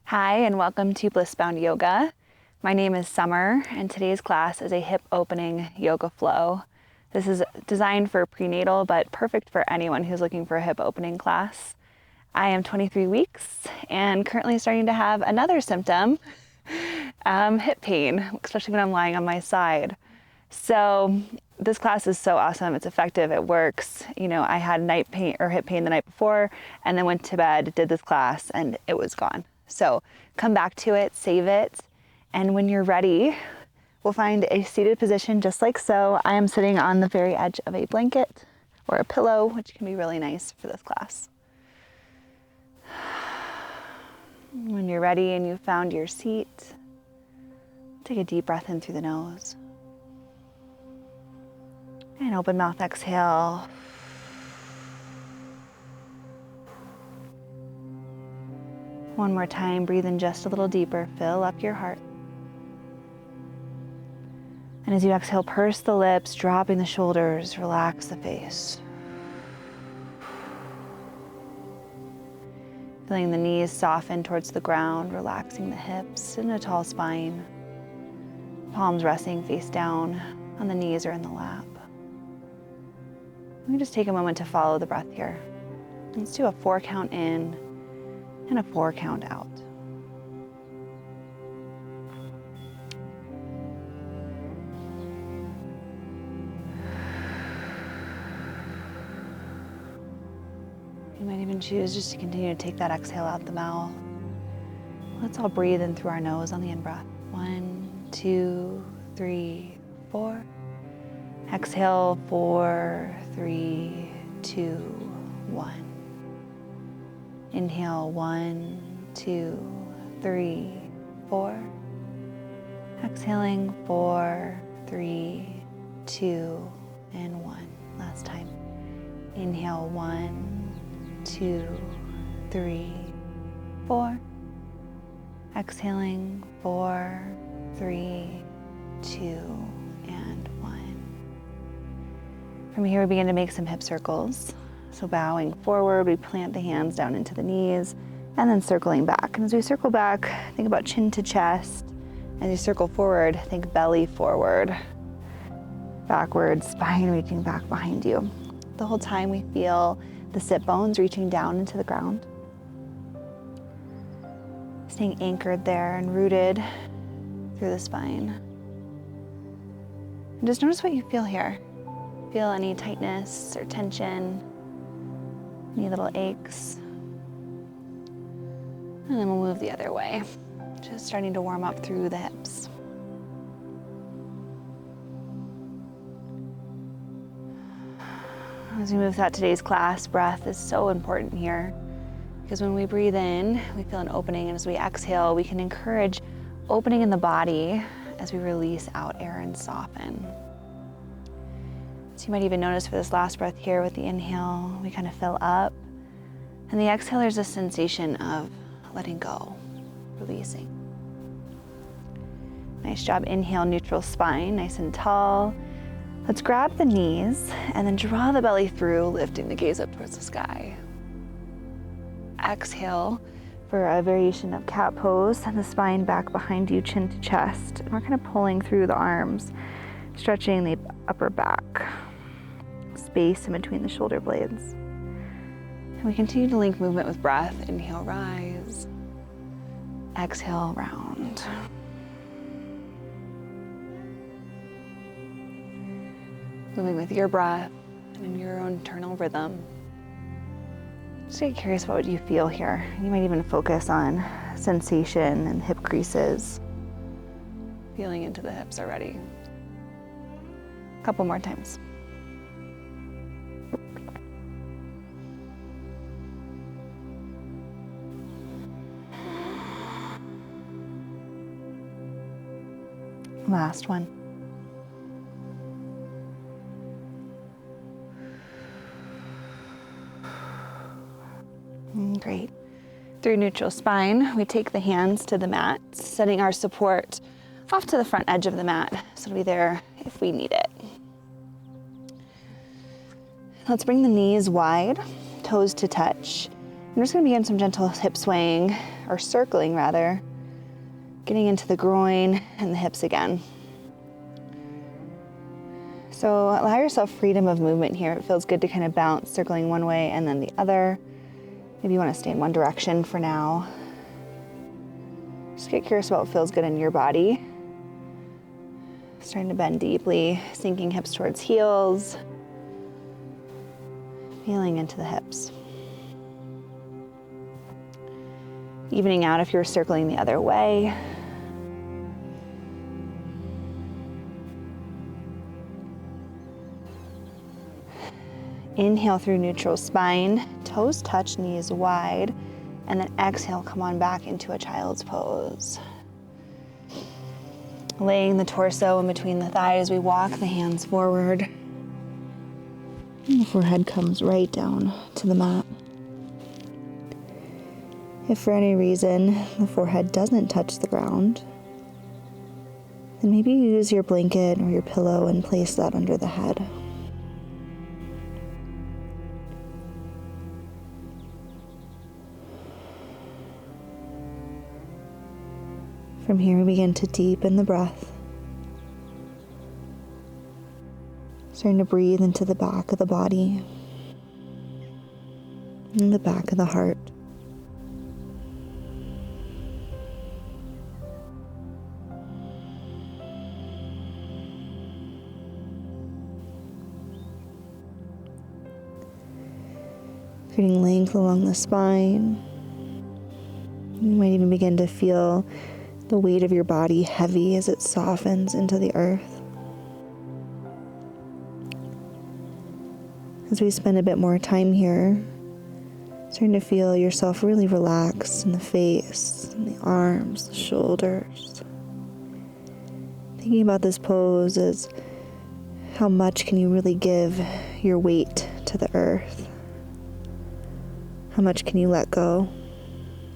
Hi, and welcome to Bliss Bound Yoga. My name is Summer, and today's class is a hip opening yoga flow. This is designed for prenatal, but perfect for anyone who's looking for a hip opening class. I am 23 weeks and currently starting to have another symptom, hip pain, especially when I'm lying on my side. So this class is so awesome. It's effective. It works. I had night pain or hip pain the night before and then went to bed, did this class, and it was gone. So come back to it, save it, and when you're ready, we'll find a seated position just like so. I am sitting on the very edge of a blanket or a pillow, which can be really nice for this class. When you're ready and you've found your seat, take a deep breath in through the nose. And open mouth exhale. One more time, breathe in just a little deeper, fill up your heart. And as you exhale, purse the lips, dropping the shoulders, relax the face. Feeling the knees soften towards the ground, relaxing the hips in a tall spine. Palms resting face down on the knees or in the lap. Let me just take a moment to follow the breath here. Let's do a 4 count in and a 4 count out. You might even choose just to continue to take that exhale out the mouth. Let's all breathe in through our nose on the in-breath. 1, 2, 3, 4. Exhale, 4, 3, 2, 1. Inhale, 1, 2, 3, 4. Exhaling, 4, 3, 2, and 1. Last time. Inhale, 1, 2, 3, 4. Exhaling, 4, 3, 2, and 1. From here, we begin to make some hip circles. So bowing forward, we plant the hands down into the knees and then circling back. And as we circle back, think about chin to chest. As you circle forward, think belly forward. Backwards, spine reaching back behind you. The whole time we feel the sit bones reaching down into the ground. Staying anchored there and rooted through the spine. And just notice what you feel here. Feel any tightness or tension, any little aches. And then we'll move the other way. Just starting to warm up through the hips. As we move throughout today's class, breath is so important here because when we breathe in, we feel an opening, and as we exhale, we can encourage opening in the body as we release out air and soften. So you might even notice for this last breath here with the inhale, we kind of fill up. And the exhale, there's a sensation of letting go, releasing. Nice job. Inhale, neutral spine, nice and tall. Let's grab the knees and then draw the belly through, lifting the gaze up towards the sky. Exhale for a variation of cat pose. Send the spine back behind you, chin to chest. And we're kind of pulling through the arms, stretching the upper back. Space in between the shoulder blades. And we continue to link movement with breath. Inhale, rise. Exhale, round. Moving with your breath and in your own internal rhythm. Just get curious about what you feel here. You might even focus on sensation and hip creases. Feeling into the hips already. A couple more times. Last one. Great. Through neutral spine, we take the hands to the mat, setting our support off to the front edge of the mat, so it'll be there if we need it. Let's bring the knees wide, toes to touch. I'm just going to begin some gentle hip swaying, or circling rather, getting into the groin and the hips again. So allow yourself freedom of movement here. It feels good to kind of bounce, circling one way and then the other. Maybe you want to stay in one direction for now. Just get curious about what feels good in your body. Starting to bend deeply, sinking hips towards heels, feeling into the hips. Evening out if you're circling the other way. Inhale through neutral spine, toes touch, knees wide, and then exhale, come on back into a child's pose. Laying the torso in between the thighs, we walk the hands forward. And the forehead comes right down to the mat. If for any reason the forehead doesn't touch the ground, then maybe you use your blanket or your pillow and place that under the head. From here, we begin to deepen the breath. Starting to breathe into the back of the body and the back of the heart. Creating length along the spine. You might even begin to feel the weight of your body heavy as it softens into the earth. As we spend a bit more time here, starting to feel yourself really relax in the face, in the arms, the shoulders. Thinking about this pose as how much can you really give your weight to the earth? How much can you let go?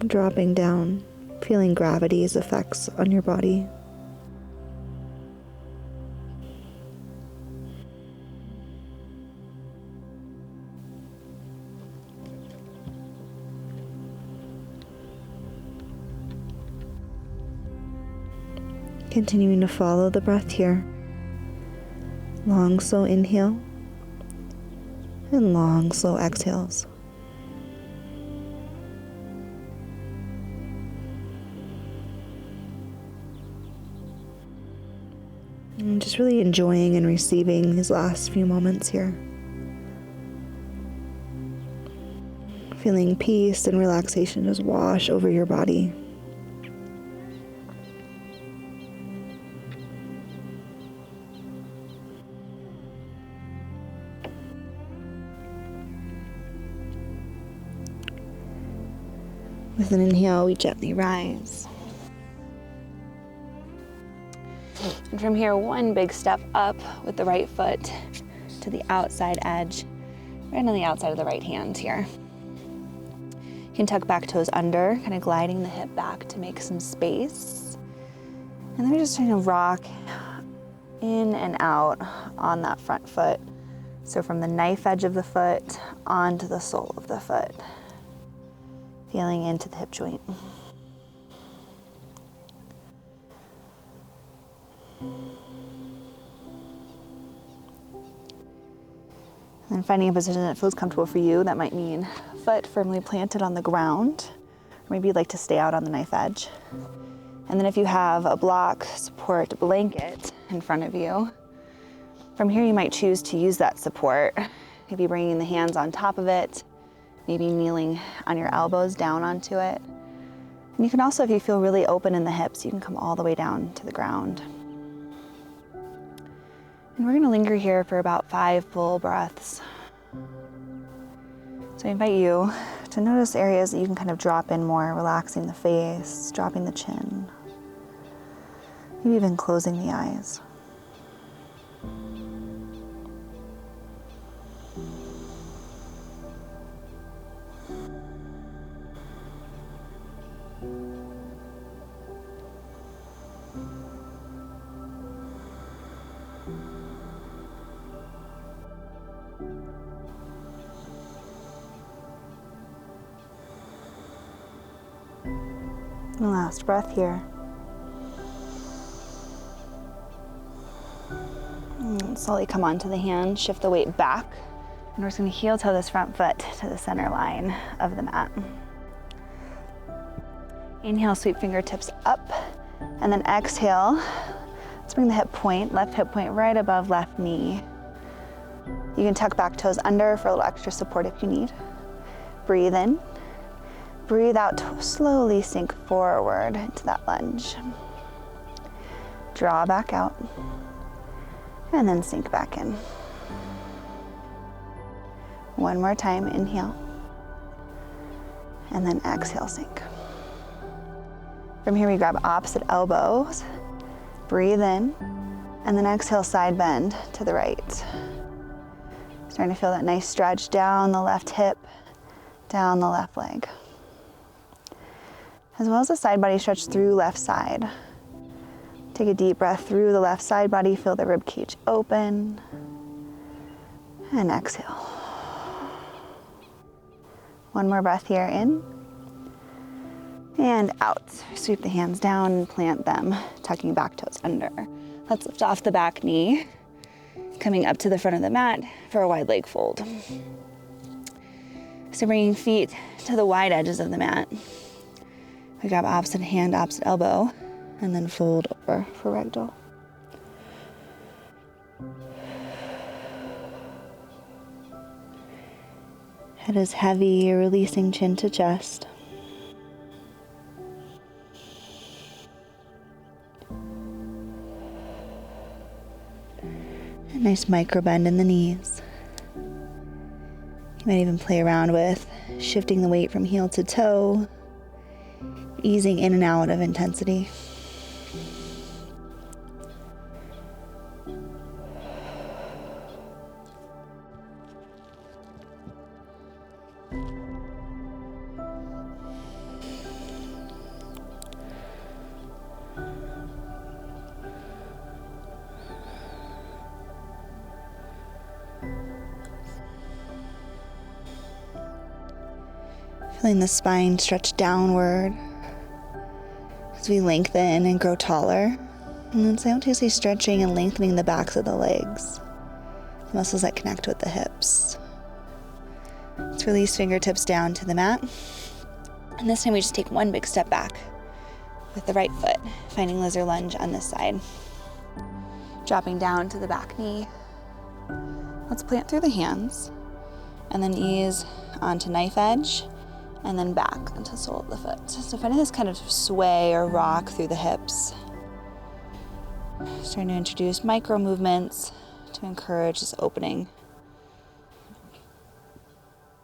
Dropping down, feeling gravity's effects on your body. Continuing to follow the breath here. Long, slow inhale and long, slow exhales. I'm just really enjoying and receiving these last few moments here. Feeling peace and relaxation just wash over your body. With an inhale, we gently rise. And from here, one big step up with the right foot to the outside edge, right on the outside of the right hand here. You can tuck back toes under, kind of gliding the hip back to make some space. And then we're just trying to rock in and out on that front foot. So from the knife edge of the foot onto the sole of the foot, feeling into the hip joint. And finding a position that feels comfortable for you. That might mean foot firmly planted on the ground, or maybe you'd like to stay out on the knife edge. And then if you have a block support blanket in front of you, from here you might choose to use that support, maybe bringing the hands on top of it, maybe kneeling on your elbows down onto it. And you can also, if you feel really open in the hips, you can come all the way down to the ground. And we're going to linger here for about 5 full breaths. So I invite you to notice areas that you can kind of drop in more, relaxing the face, dropping the chin, maybe even closing the eyes. And last breath here. And slowly come onto the hand, shift the weight back. And we're just gonna heel toe this front foot to the center line of the mat. Inhale, sweep fingertips up. And then exhale, let's bring the hip point, left hip point right above left knee. You can tuck back toes under for a little extra support if you need. Breathe in. Breathe out to slowly sink forward into that lunge. Draw back out. And then sink back in. One more time, inhale. And then exhale, sink. From here we grab opposite elbows. Breathe in. And then exhale, side bend to the right. Starting to feel that nice stretch down the left hip, down the left leg. As well as the side body stretch through left side. Take a deep breath through the left side body, feel the rib cage open, and exhale. One more breath here, in, and out. Sweep the hands down and plant them, tucking back toes under. Let's lift off the back knee, coming up to the front of the mat for a wide leg fold. So bringing feet to the wide edges of the mat. We grab opposite hand, opposite elbow, and then fold over for ragdoll. Head is heavy, releasing chin to chest. A nice micro bend in the knees. You might even play around with shifting the weight from heel to toe, easing in and out of intensity. Feeling the spine stretch downward as we lengthen and grow taller. And then simultaneously stretching and lengthening the backs of the legs, the muscles that connect with the hips. Let's release fingertips down to the mat. And this time we just take one big step back with the right foot, finding lizard lunge on this side. Dropping down to the back knee. Let's plant through the hands and then ease onto knife edge and then back into the sole of the foot. So finding this kind of sway or rock through the hips. Starting to introduce micro movements to encourage this opening.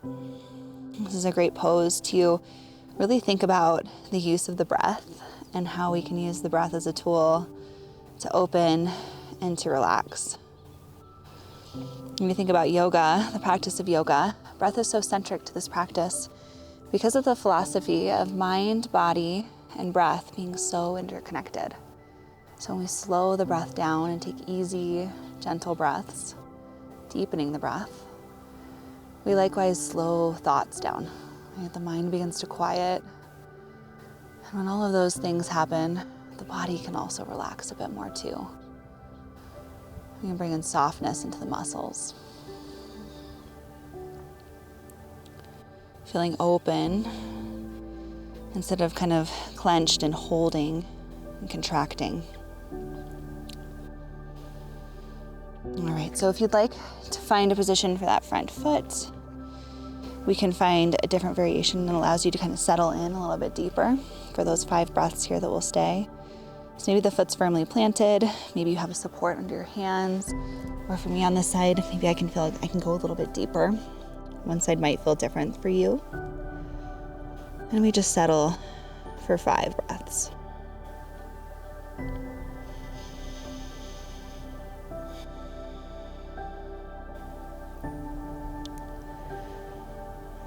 This is a great pose to really think about the use of the breath and how we can use the breath as a tool to open and to relax. When you think about yoga, the practice of yoga, breath is so centric to this practice because of the philosophy of mind, body, and breath being so interconnected. So when we slow the breath down and take easy, gentle breaths, deepening the breath, we likewise slow thoughts down. Right? The mind begins to quiet. And when all of those things happen, the body can also relax a bit more too. We can bring in softness into the muscles. Feeling open instead of kind of clenched and holding and contracting. All right, so if you'd like to find a position for that front foot, we can find a different variation that allows you to kind of settle in a little bit deeper for those 5 breaths here that will stay. So maybe the foot's firmly planted, maybe you have a support under your hands, or for me on this side, maybe I can feel like I can go a little bit deeper. One side might feel different for you. And we just settle for 5 breaths.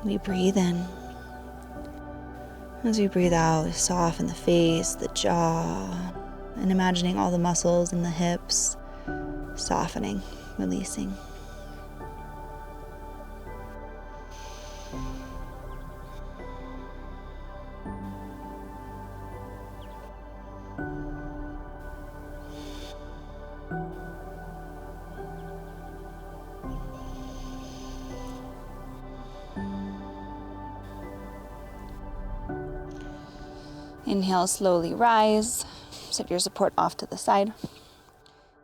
We breathe in. As we breathe out, we soften the face, the jaw, and imagining all the muscles in the hips softening, releasing. Inhale, slowly rise. Set your support off to the side.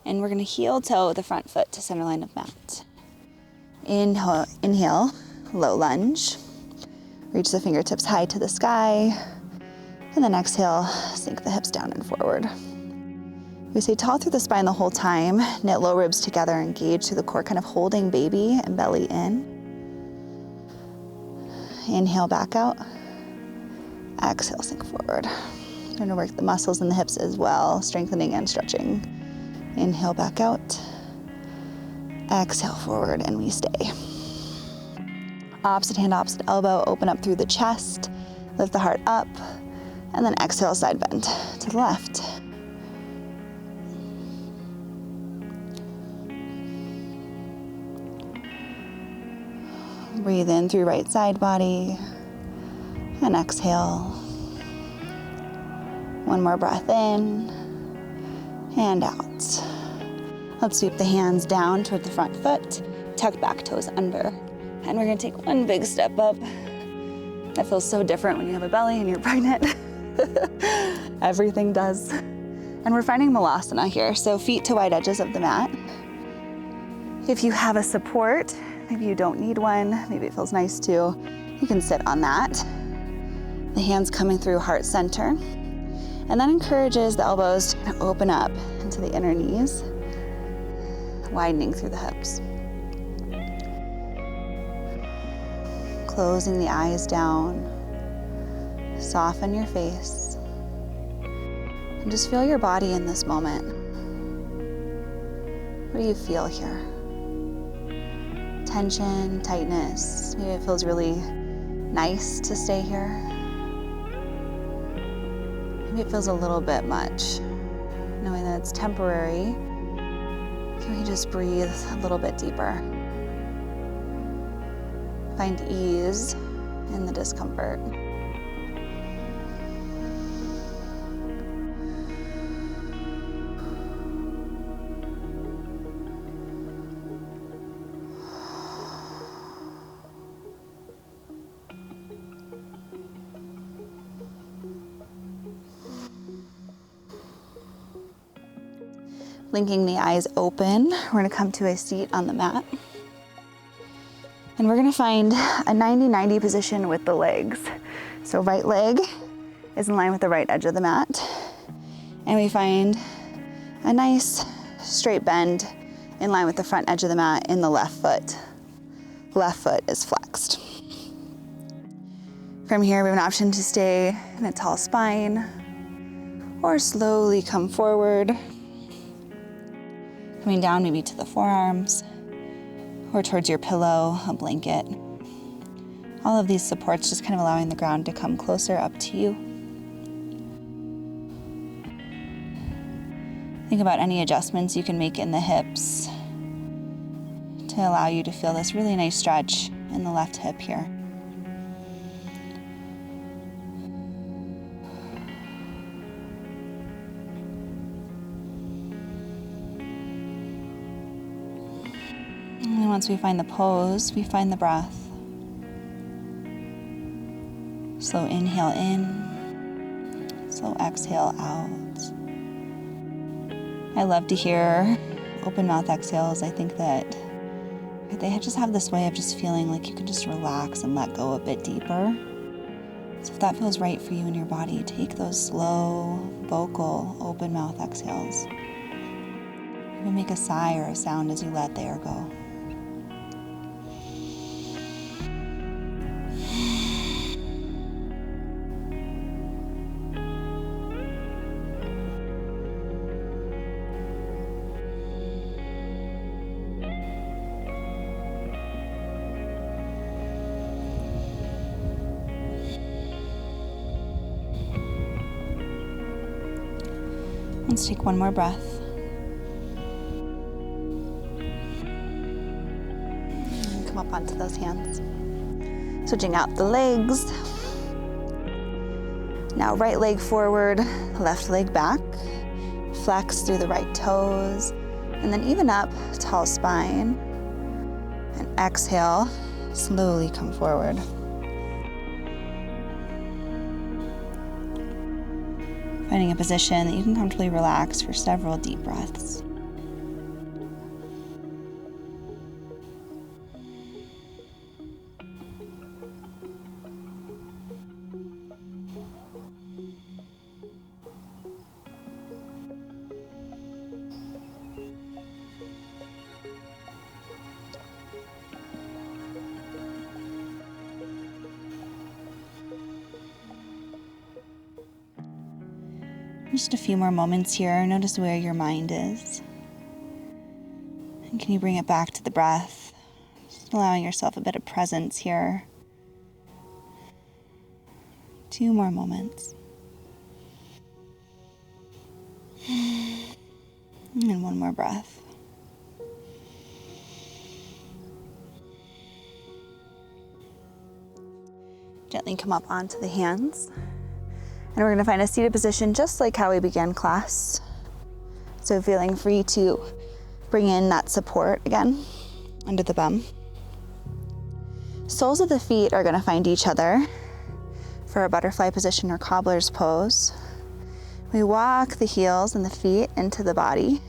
And we're going to heel toe the front foot to center line of mat. Inhale, low lunge. Reach the fingertips high to the sky. And then exhale, sink the hips down and forward. We stay tall through the spine the whole time. Knit low ribs together, engage through the core, kind of holding baby and belly in. Inhale, back out. Exhale, sink forward. We're going to work the muscles in the hips as well, strengthening and stretching. Inhale, back out. Exhale, forward, and we stay. Opposite hand, opposite elbow, open up through the chest. Lift the heart up. And then exhale, side bend to the left. Breathe in through right side body. And exhale. One more breath in and out. Let's sweep the hands down toward the front foot. Tuck back toes under. And we're gonna take one big step up. That feels so different when you have a belly and you're pregnant. Everything does. And we're finding Malasana here. So feet to wide edges of the mat. If you have a support, maybe you don't need one, maybe it feels nice to, you can sit on that. The hands coming through heart center. And that encourages the elbows to open up into the inner knees, widening through the hips. Closing the eyes down. Soften your face. And just feel your body in this moment. What do you feel here? Tension, tightness. Maybe it feels really nice to stay here. Maybe it feels a little bit much. Knowing that it's temporary, can we just breathe a little bit deeper? Find ease in the discomfort. Blinking the eyes open, we're gonna come to a seat on the mat. And we're gonna find a 90-90 position with the legs. So right leg is in line with the right edge of the mat. And we find a nice straight bend in line with the front edge of the mat in the left foot. Left foot is flexed. From here, we have an option to stay in a tall spine or slowly come forward. Coming down maybe to the forearms or towards your pillow, a blanket. All of these supports just kind of allowing the ground to come closer up to you. Think about any adjustments you can make in the hips to allow you to feel this really nice stretch in the left hip here. And once we find the pose, we find the breath. Slow inhale in, slow exhale out. I love to hear open mouth exhales. I think that they just have this way of just feeling like you can just relax and let go a bit deeper. So if that feels right for you in your body, take those slow, vocal, open mouth exhales. Even make a sigh or a sound as you let the air go. Let's take one more breath. And come up onto those hands. Switching out the legs. Now right leg forward, left leg back. Flex through the right toes. And then even up, tall spine. And exhale, slowly come forward. Finding a position that you can comfortably relax for several deep breaths. Just a few more moments here. Notice where your mind is. And can you bring it back to the breath? Just allowing yourself a bit of presence here. 2 more moments. And 1 more breath. Gently come up onto the hands. And we're going to find a seated position just like how we began class. So feeling free to bring in that support again under the bum. Soles of the feet are going to find each other for a butterfly position or cobbler's pose. We walk the heels and the feet into the body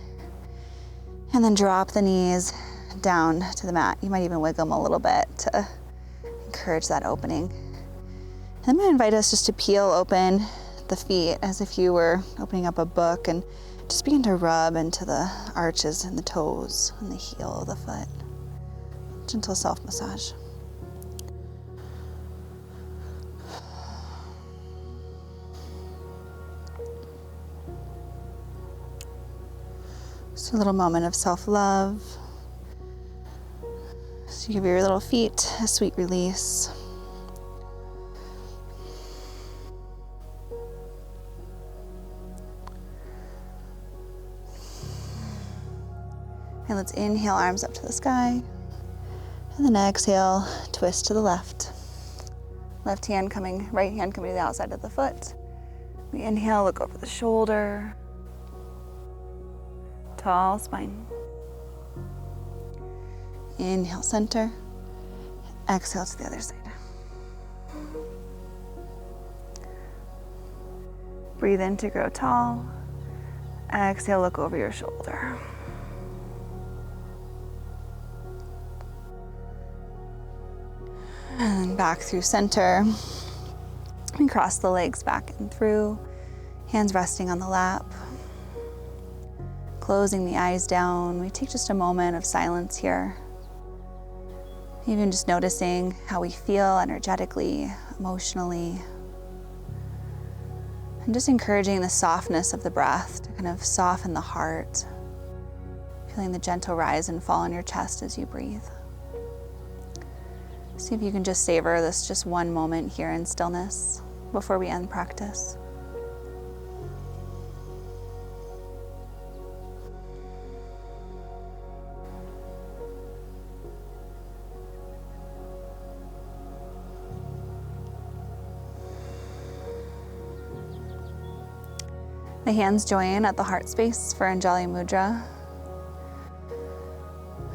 and then drop the knees down to the mat. You might even wiggle them a little bit to encourage that opening. I'm going to invite us just to peel open the feet as if you were opening up a book and just begin to rub into the arches and the toes and the heel of the foot. Gentle self-massage. Just a little moment of self-love. So you give your little feet a sweet release. And let's inhale, arms up to the sky. And then exhale, twist to the left. Right hand coming to the outside of the foot. We inhale, look over the shoulder. Tall spine. Inhale, center. Exhale to the other side. Breathe in to grow tall. Exhale, look over your shoulder. And then back through center. And cross the legs back and through. Hands resting on the lap. Closing the eyes down. We take just a moment of silence here. Even just noticing how we feel energetically, emotionally. And just encouraging the softness of the breath to kind of soften the heart. Feeling the gentle rise and fall in your chest as you breathe. See if you can just savor this just one moment here in stillness before we end practice. The hands join at the heart space for Anjali Mudra.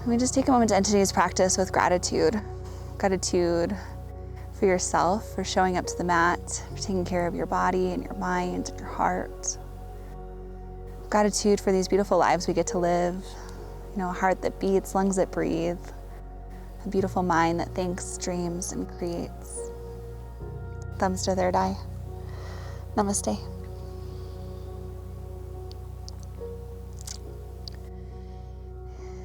And we just take a moment to end today's practice with gratitude. Gratitude for yourself, for showing up to the mat, for taking care of your body and your mind and your heart. Gratitude for these beautiful lives we get to live. You know, a heart that beats, lungs that breathe, a beautiful mind that thinks, dreams, and creates. Thumbs to third eye. Namaste.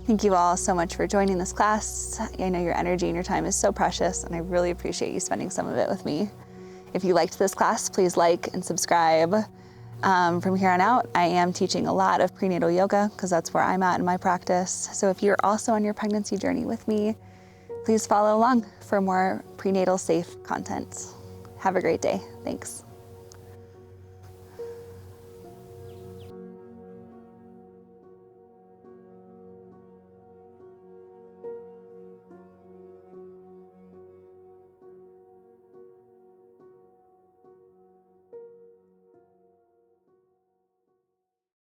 Thank you all so much for joining this class. I know your energy and your time is so precious, and I really appreciate you spending some of it with me. If you liked this class, please like and subscribe. From here on out, I am teaching a lot of prenatal yoga because that's where I'm at in my practice. So if you're also on your pregnancy journey with me, please follow along for more prenatal safe content. Have a great day. Thanks.